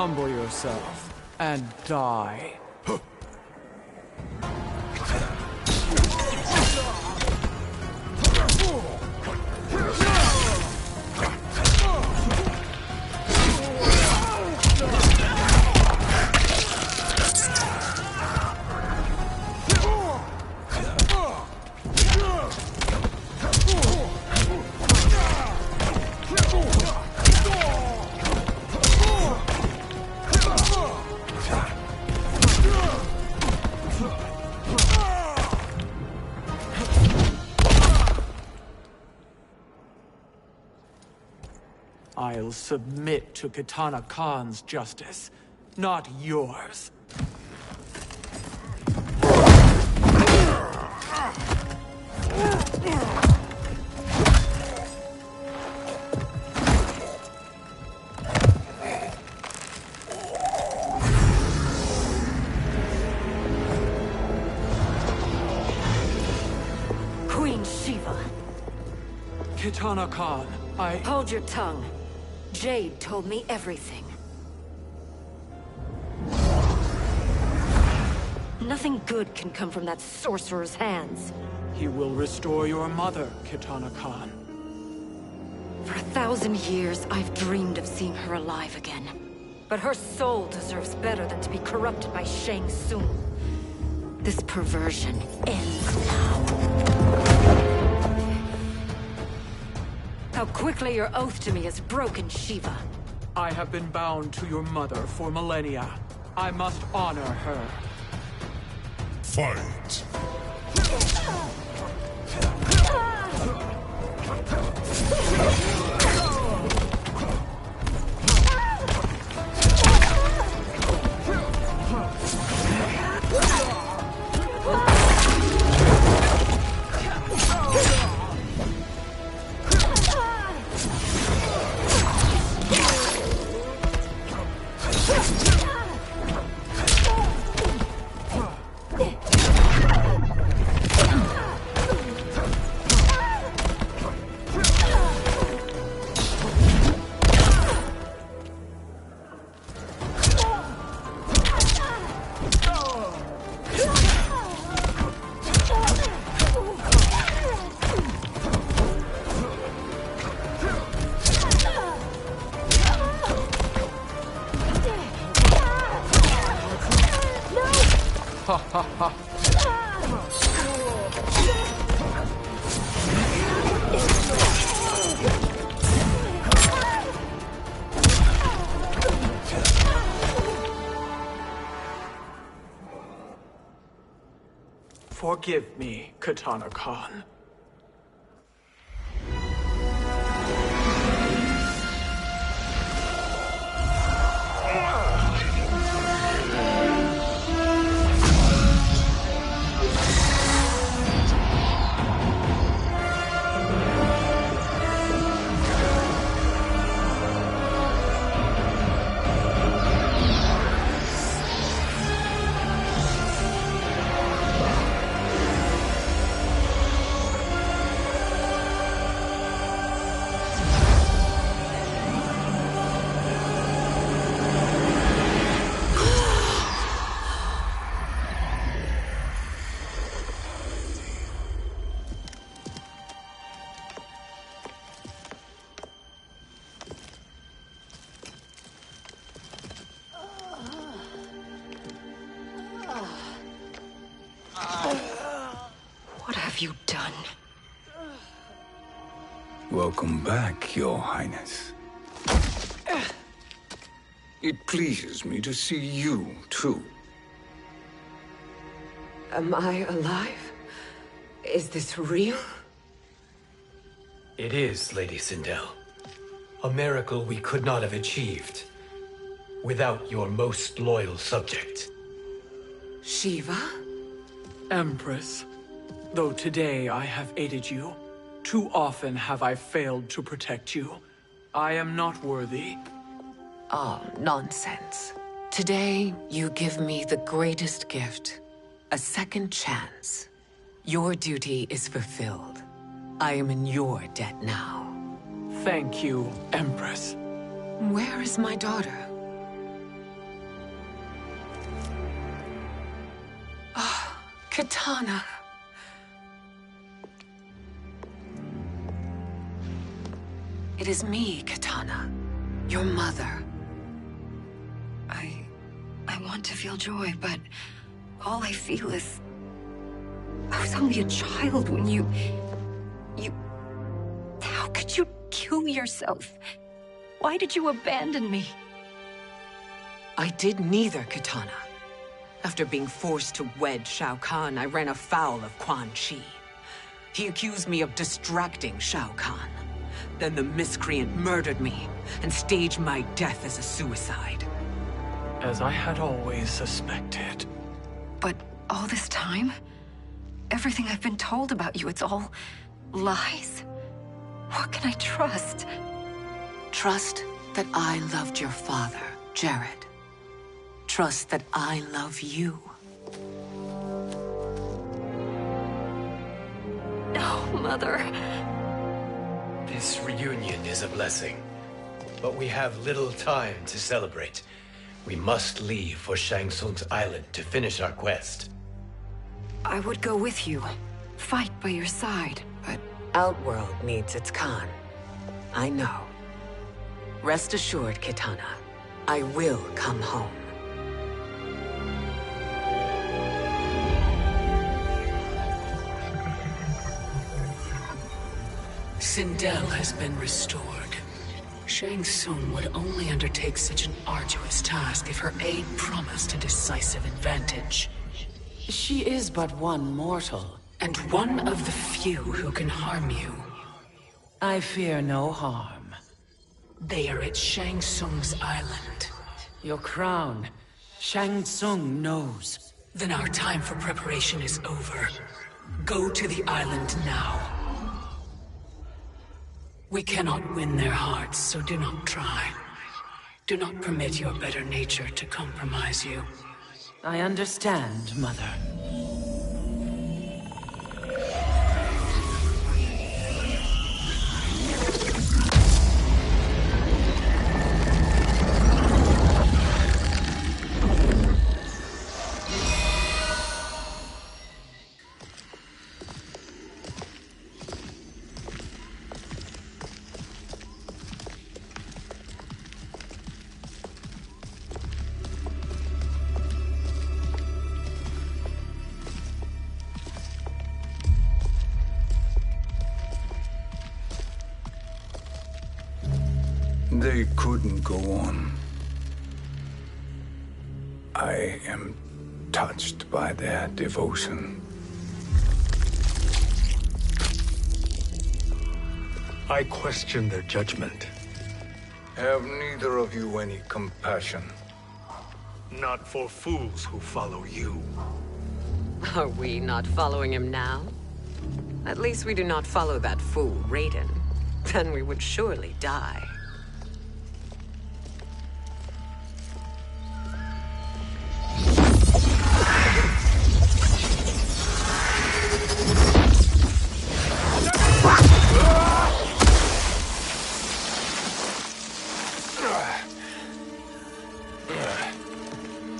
humble yourself and die. I'll submit to Kitana Khan's justice, not yours. Queen Shiva. Kitana Khan, Hold your tongue. Jade told me everything. Nothing good can come from that sorcerer's hands. He will restore your mother, Kitana Khan. For 1,000 years, I've dreamed of seeing her alive again. But her soul deserves better than to be corrupted by Shang Tsung. This perversion ends now. How quickly your oath to me has broken, Shiva. I have been bound to your mother for millennia. I must honor her. Fight! Ha ha ha! Forgive me, Kitana Khan. What have you done? Welcome back, Your Highness. It pleases me to see you, too. Am I alive? Is this real? It is, Lady Sindel. A miracle we could not have achieved without your most loyal subject. Shiva? Empress, though today I have aided you, too often have I failed to protect you. I am not worthy. Oh, nonsense. Today, you give me the greatest gift. A second chance. Your duty is fulfilled. I am in your debt now. Thank you, Empress. Where is my daughter? Katana. It is me, Katana. Your mother. I want to feel joy, but all I feel is... I was only a child when you... How could you kill yourself? Why did you abandon me? I did neither, Katana. After being forced to wed Shao Kahn, I ran afoul of Quan Chi. He accused me of distracting Shao Kahn. Then the miscreant murdered me and staged my death as a suicide. As I had always suspected. But all this time? Everything I've been told about you, it's all lies? What can I trust? Trust that I loved your father, Jared. Trust that I love you. No, Mother. This reunion is a blessing, but we have little time to celebrate. We must leave for Shang Tsung's island to finish our quest. I would go with you, fight by your side, but... Outworld needs its Khan. I know. Rest assured, Kitana. I will come home. Sindel has been restored. Shang Tsung would only undertake such an arduous task if her aid promised a decisive advantage. She is but one mortal, and one of the few who can harm you. I fear no harm. They are at Shang Tsung's island. Your crown, Shang Tsung knows. Then our time for preparation is over. Go to the island now. We cannot win their hearts, so do not try. Do not permit your better nature to compromise you. I understand, Mother. They couldn't go on. I am touched by their devotion. I question their judgment. Have neither of you any compassion? Not for fools who follow you. Are we not following him now? At least we do not follow that fool, Raiden. Then we would surely die.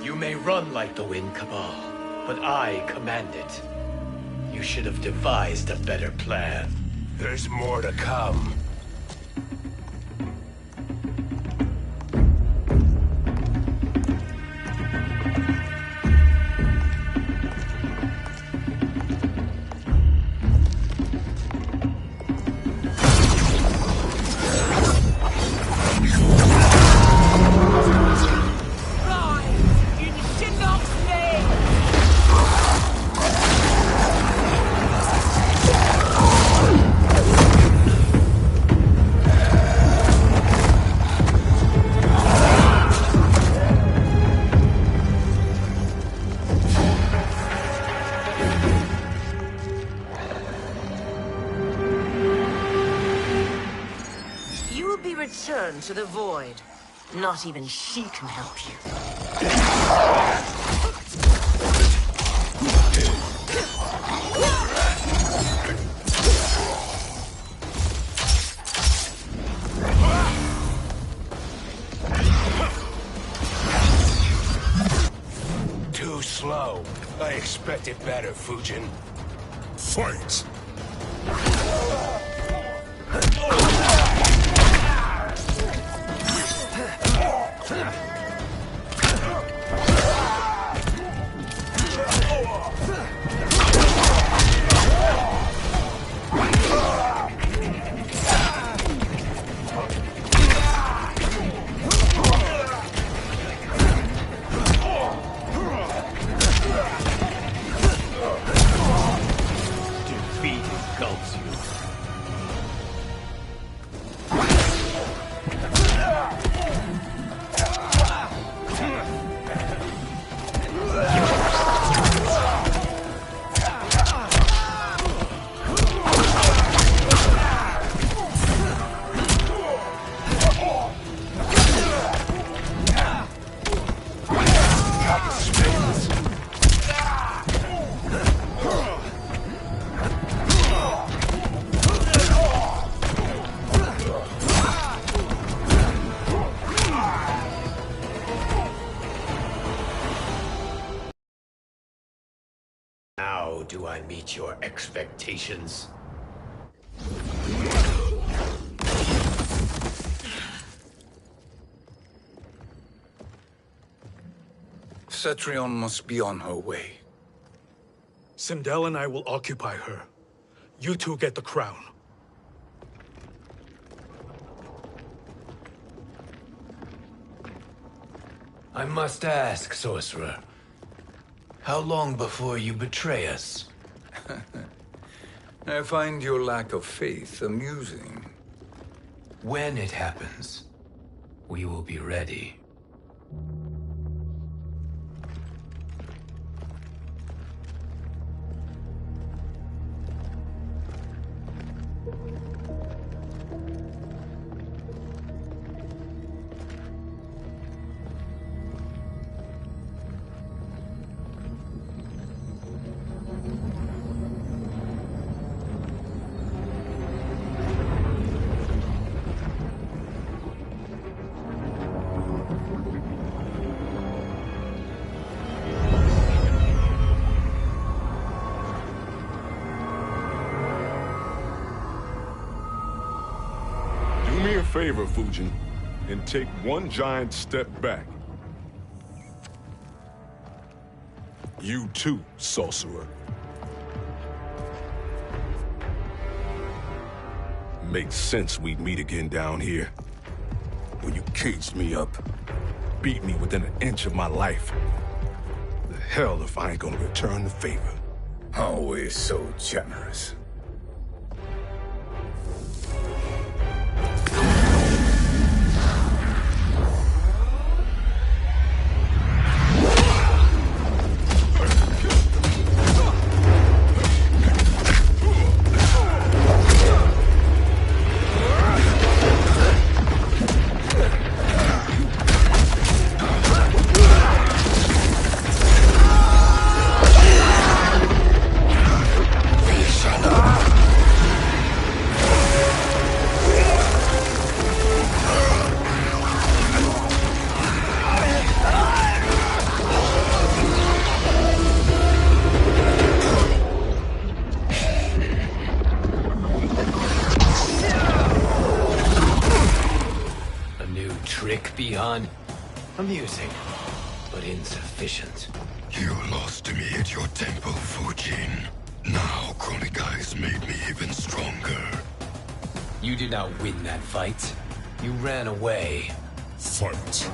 You may run like the wind, Cabal, but I command it. You should have devised a better plan. There's more to come. Return to the void. Not even she can help you. Too slow. I expected better, Fujin. Fight! Defeat engulfs you. How do I meet your expectations? Cetrion must be on her way. Sindel and I will occupy her. You two get the crown. I must ask, sorcerer. How long before you betray us? I find your lack of faith amusing. When it happens, we will be ready. Do me a favor, Fujin, and take one giant step back. You too, sorcerer. Makes sense we'd meet again down here. When you caged me up, beat me within an inch of my life. The hell if I ain't gonna return the favor. Always so generous. Beyond amusing, but insufficient. You lost to me at your temple, Fujin. Now Chronic made me even stronger. You did not win that fight. You ran away. Fight.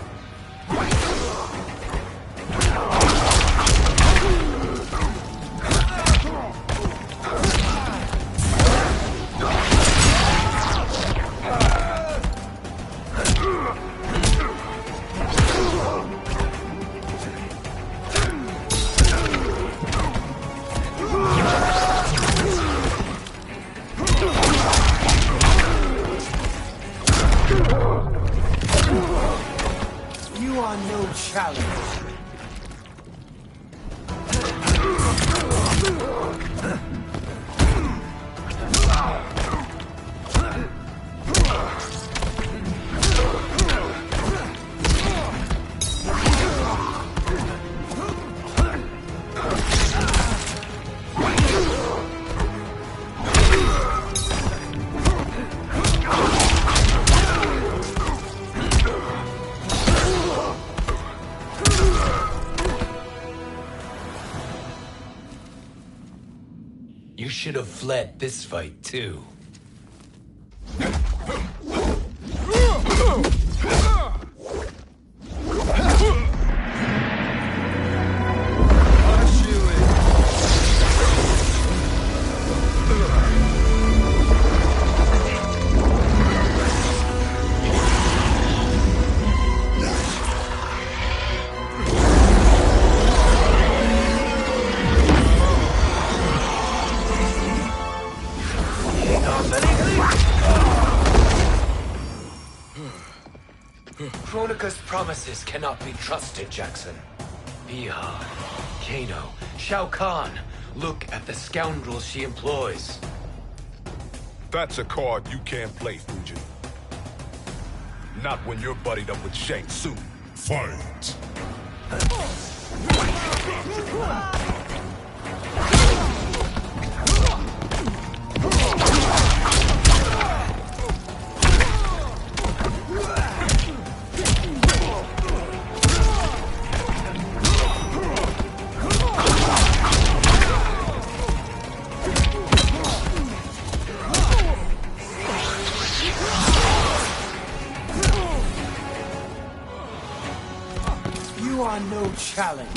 You are no challenge. You should have fled this fight, too. Kronika's promises cannot be trusted, Jackson. Biha, Kano, Shao Kahn. Look at the scoundrels she employs. That's a card you can't play, Fujin. Not when you're buddied up with Shang Tsung. Fight! You are no challenge.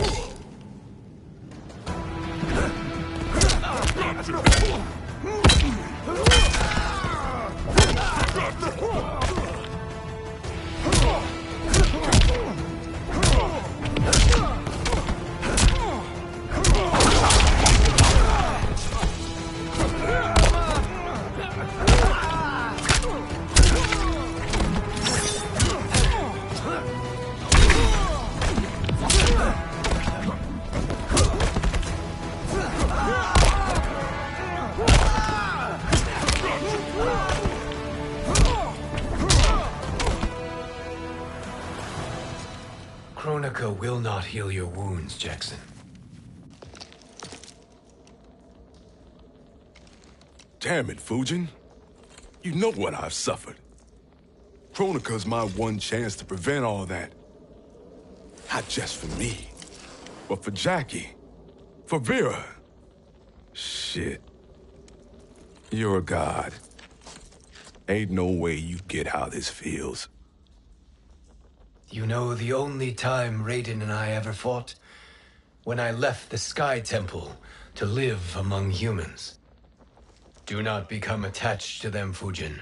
Kronika will not heal your wounds, Jackson. Damn it, Fujin. You know what I've suffered. Kronika's my one chance to prevent all that. Not just for me, but for Jackie, for Vera. Shit. You're a god. Ain't no way you get how this feels. You know the only time Raiden and I ever fought? When I left the Sky Temple to live among humans. Do not become attached to them, Fujin.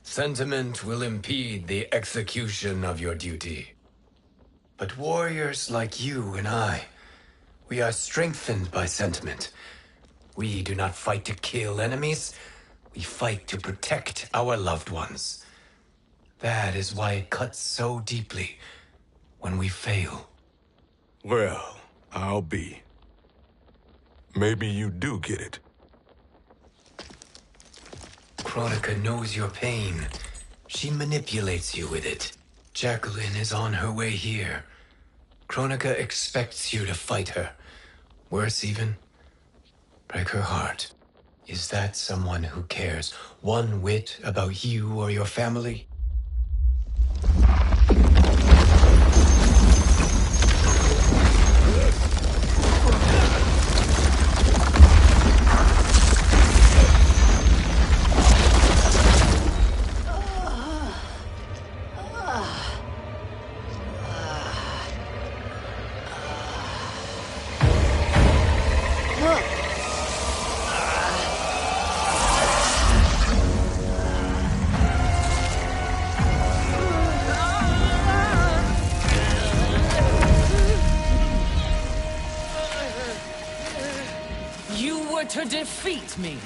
Sentiment will impede the execution of your duty. But warriors like you and I, we are strengthened by sentiment. We do not fight to kill enemies. We fight to protect our loved ones. That is why it cuts so deeply when we fail. Well, I'll be. Maybe you do get it. Kronika knows your pain. She manipulates you with it. Jacqueline is on her way here. Kronika expects you to fight her. Worse even, break her heart. Is that someone who cares one whit about you or your family? To defeat me.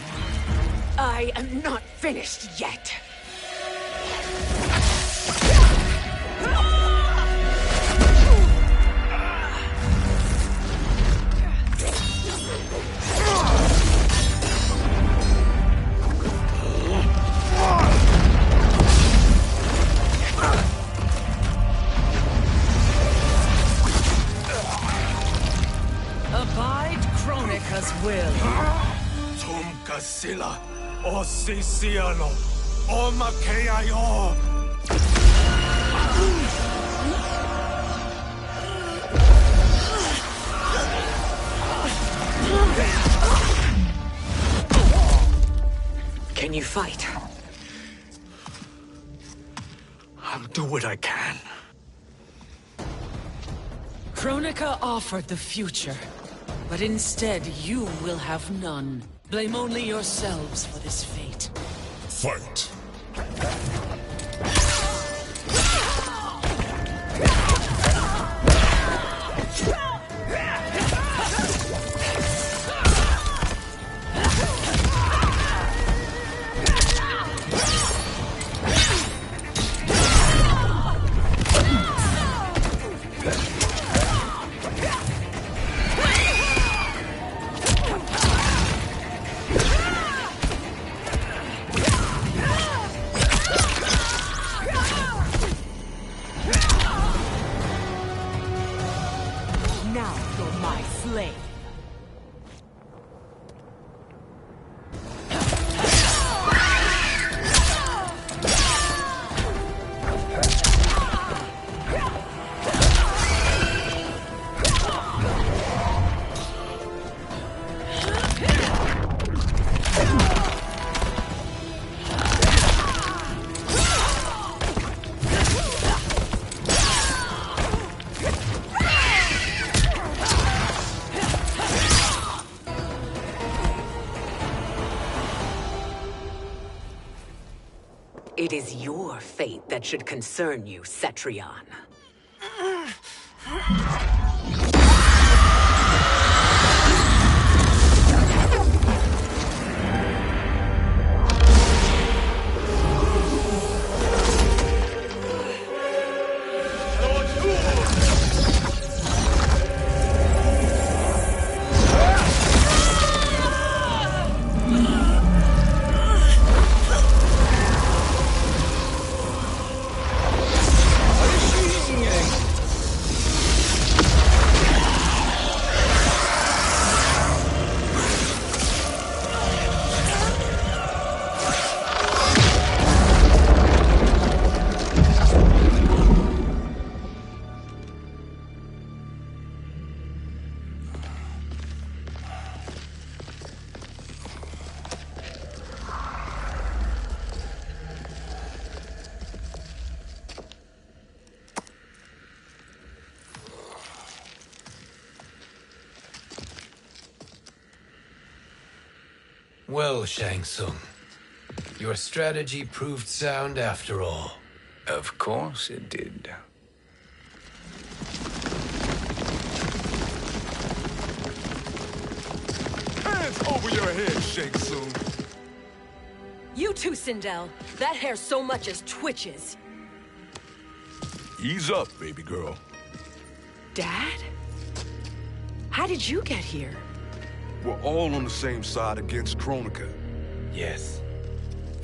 I am not finished yet. Abide Kronika's will. Kasila, o Sisiano, o Makeayo. Can you fight? I'll do what I can. Kronika offered the future, but instead you will have none. Blame only yourselves for this fate. Fight! Now you're my slave. It is your fate that should concern you, Cetrion. Well, Shang Tsung, your strategy proved sound after all. Of course it did. Hands over your head, Shang Tsung. You too, Sindel. That hair so much as twitches. Ease up, baby girl. Dad? How did you get here? We're all on the same side against Kronika. Yes.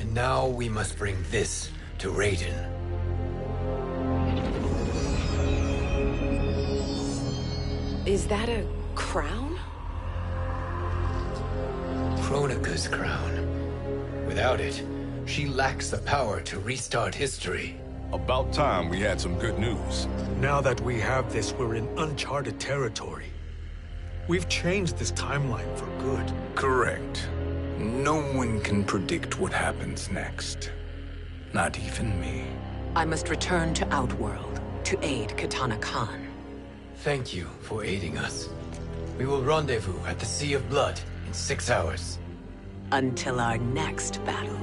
And now we must bring this to Raiden. Is that a crown? Kronika's crown. Without it, she lacks the power to restart history. About time we had some good news. Now that we have this, we're in uncharted territory. We've changed this timeline for good. Correct. No one can predict what happens next. Not even me. I must return to Outworld to aid Katana Khan. Thank you for aiding us. We will rendezvous at the Sea of Blood in 6 hours. Until our next battle.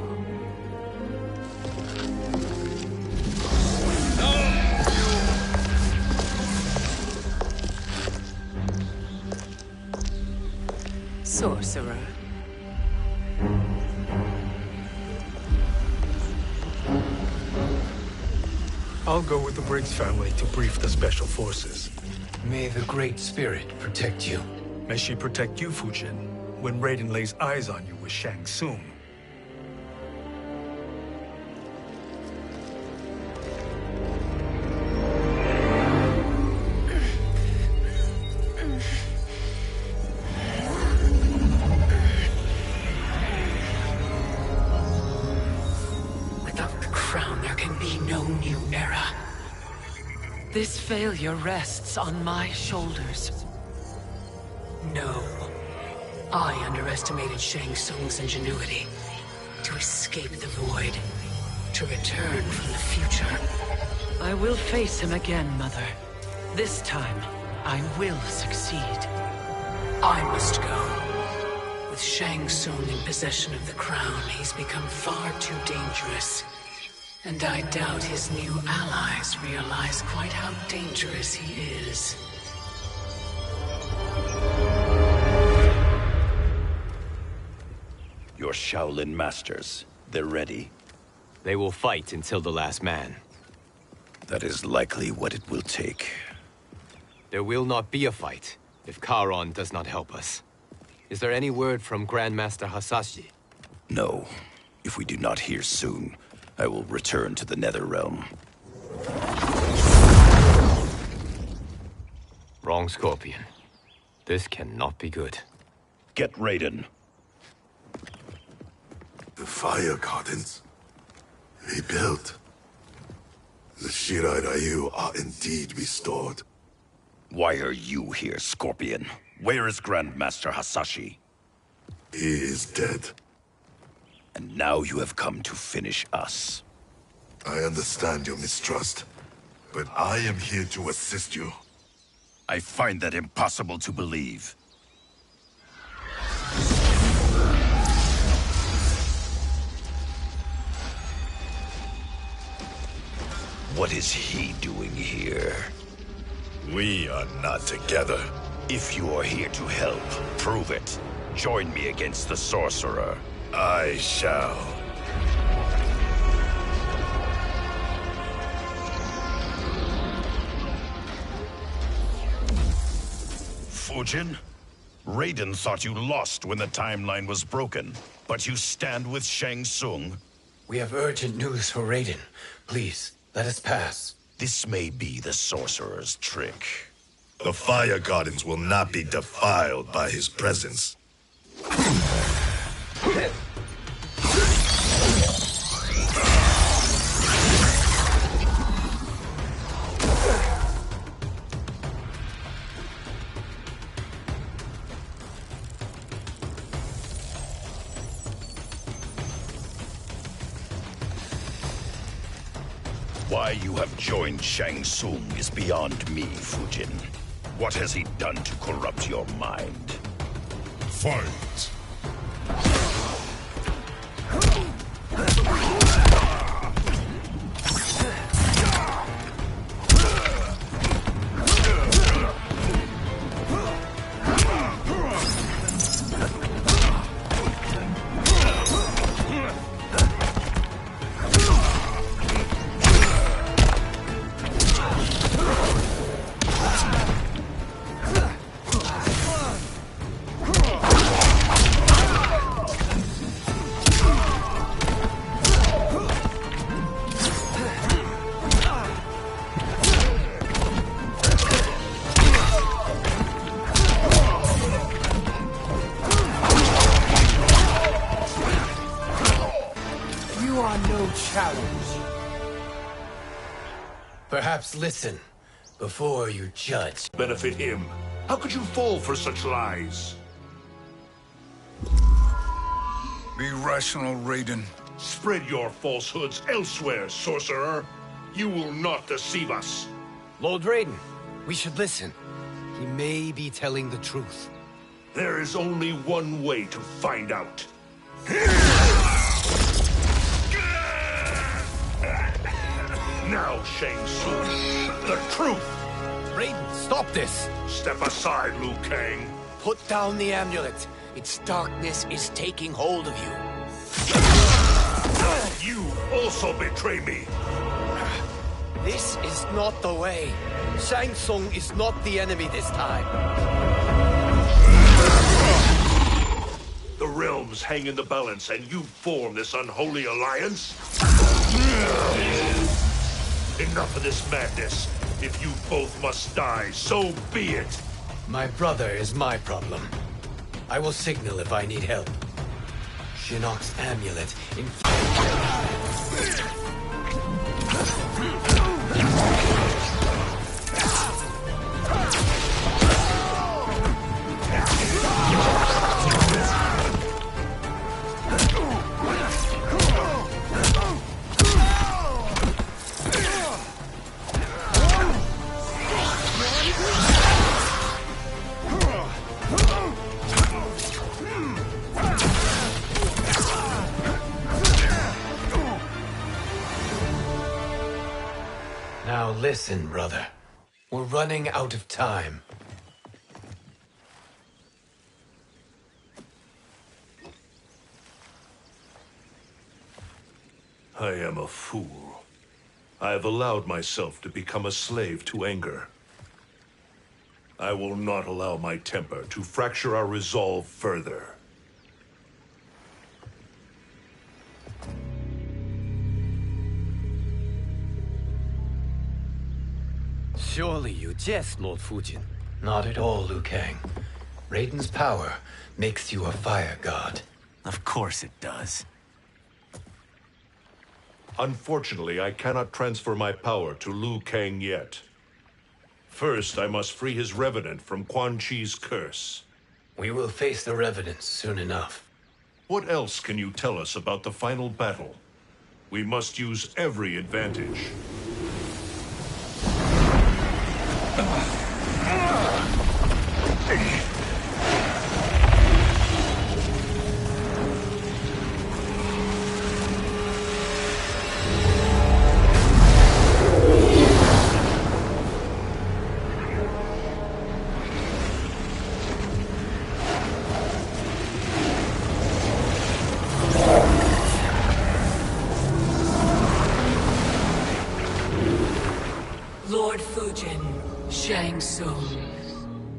Sorcerer. I'll go with the Briggs family to brief the Special Forces. May the Great Spirit protect you. May she protect you, Fujin, when Raiden lays eyes on you with Shang Tsung. This failure rests on my shoulders. No. I underestimated Shang Tsung's ingenuity. To escape the void. To return from the future. I will face him again, Mother. This time, I will succeed. I must go. With Shang Tsung in possession of the crown, he's become far too dangerous. And I doubt his new allies realize quite how dangerous he is. Your Shaolin masters, they're ready. They will fight until the last man. That is likely what it will take. There will not be a fight if Charon does not help us. Is there any word from Grandmaster Hasashi? No. If we do not hear soon, I will return to the Netherrealm. Wrong, Scorpion. This cannot be good. Get Raiden. The fire gardens. Rebuilt. The Shirai Ryu are indeed restored. Why are you here, Scorpion? Where is Grandmaster Hasashi? He is dead. And now you have come to finish us. I understand your mistrust, but I am here to assist you. I find that impossible to believe. What is he doing here? We are not together. If you are here to help, prove it. Join me against the sorcerer. I shall. Fujin? Raiden thought you lost when the timeline was broken, but you stand with Shang Tsung. We have urgent news for Raiden. Please, let us pass. This may be the sorcerer's trick. The fire gardens will not be defiled by his presence. Why you have joined Shang Tsung is beyond me, Fujin. What has he done to corrupt your mind? Fight! Perhaps listen before you judge. Benefit him. How could you fall for such lies? Be rational, Raiden. Spread your falsehoods elsewhere, sorcerer. You will not deceive us. Lord Raiden, we should listen. He may be telling the truth. There is only one way to find out. Now, Shang Tsung, the truth! Raiden, stop this! Step aside, Liu Kang. Put down the amulet. Its darkness is taking hold of you. You also betray me. This is not the way. Shang Tsung is not the enemy this time. The realms hang in the balance, and you form this unholy alliance? Enough of this madness. If you both must die, so be it. My brother is my problem. I will signal if I need help. Shinnok's amulet in... listen, brother. We're running out of time. I am a fool. I have allowed myself to become a slave to anger. I will not allow my temper to fracture our resolve further. Surely you jest, Lord Fujin. Not at all, Liu Kang. Raiden's power makes you a fire god. Of course it does. Unfortunately, I cannot transfer my power to Liu Kang yet. First, I must free his revenant from Quan Chi's curse. We will face the revenants soon enough. What else can you tell us about the final battle? We must use every advantage. Lord Fujin, Shang Tsung,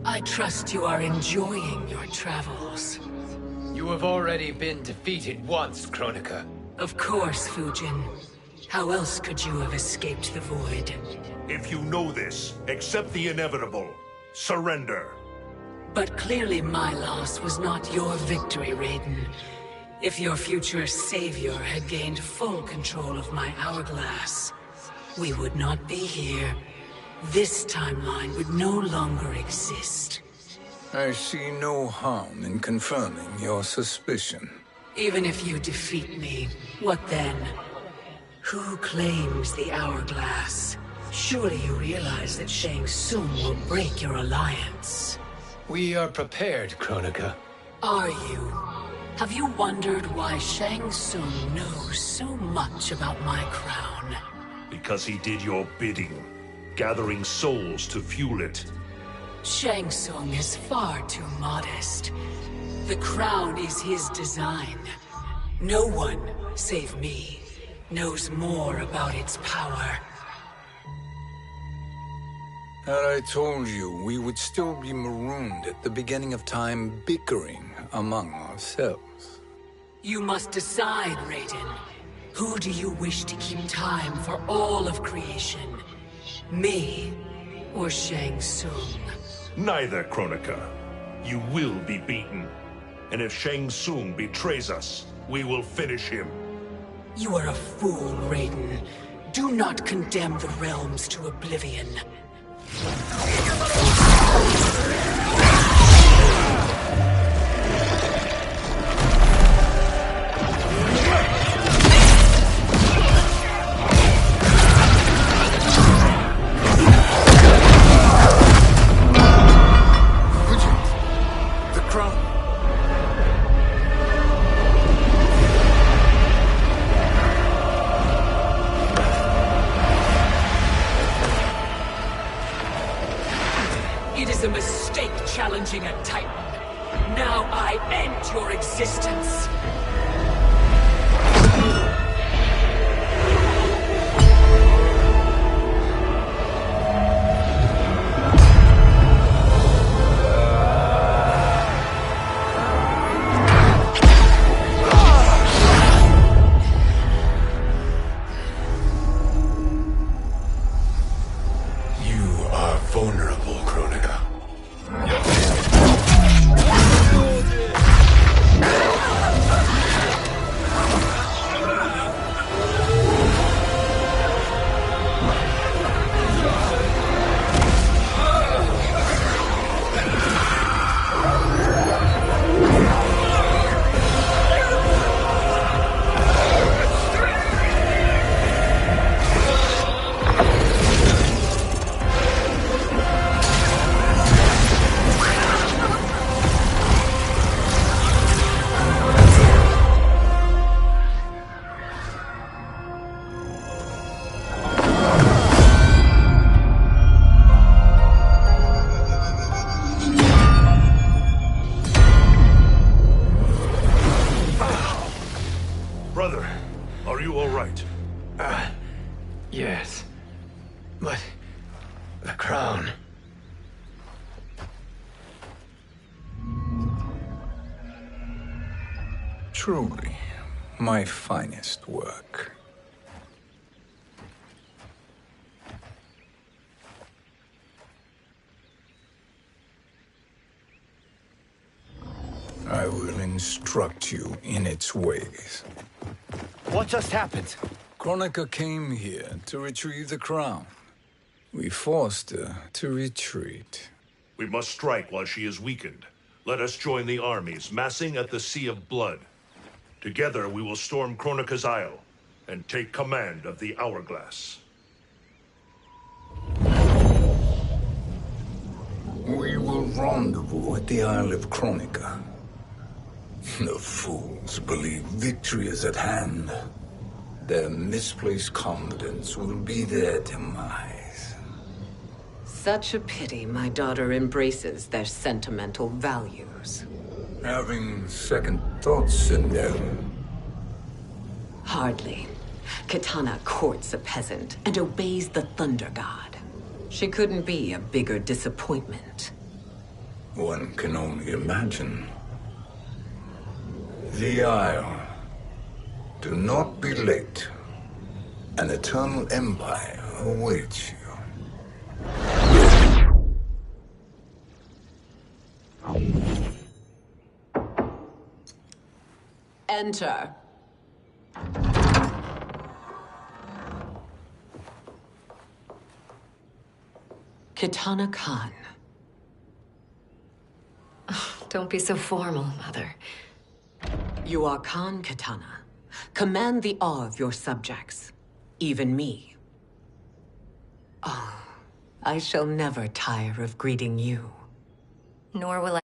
I trust you are enjoying your travels. You have already been defeated once, Kronika. Of course, Fujin. How else could you have escaped the void? If you know this, accept the inevitable. Surrender. But clearly my loss was not your victory, Raiden. If your future savior had gained full control of my hourglass, we would not be here. This timeline would no longer exist. I see no harm in confirming your suspicion. Even if you defeat me, what then? Who claims the hourglass? Surely you realize that Shang Tsung will break your alliance. We are prepared, Kronika. Are you? Have you wondered why Shang Tsung knows so much about my crown? Because he did your bidding, gathering souls to fuel it. Shang Tsung is far too modest. The crown is his design. No one, save me, knows more about its power. Had I told you, we would still be marooned at the beginning of time, bickering among ourselves. You must decide, Raiden. Who do you wish to keep time for all of creation? Me or Shang Tsung? Neither, Kronika. You will be beaten. And if Shang Tsung betrays us, we will finish him. You are a fool, Raiden. Do not condemn the realms to oblivion. It is a mistake challenging a Titan. Now I end your existence. You are vulnerable, Kronika. Truly, my finest work. I will instruct you in its ways. What just happened? Kronika came here to retrieve the crown. We forced her to retreat. We must strike while she is weakened. Let us join the armies, massing at the Sea of Blood. Together we will storm Kronika's Isle and take command of the Hourglass. We will rendezvous at the Isle of Kronika. The fools believe victory is at hand. Their misplaced confidence will be their demise. Such a pity my daughter embraces their sentimental values. Having second thoughts in them. Hardly. Kitana courts a peasant and obeys the Thunder God. She couldn't be a bigger disappointment. One can only imagine. The Isle. Do not be late. An eternal empire awaits you. Enter. Kitana Khan. Don't be so formal, Mother. You are Khan Kitana. Command the awe of your subjects, even me. Oh, I shall never tire of greeting you. Nor will I.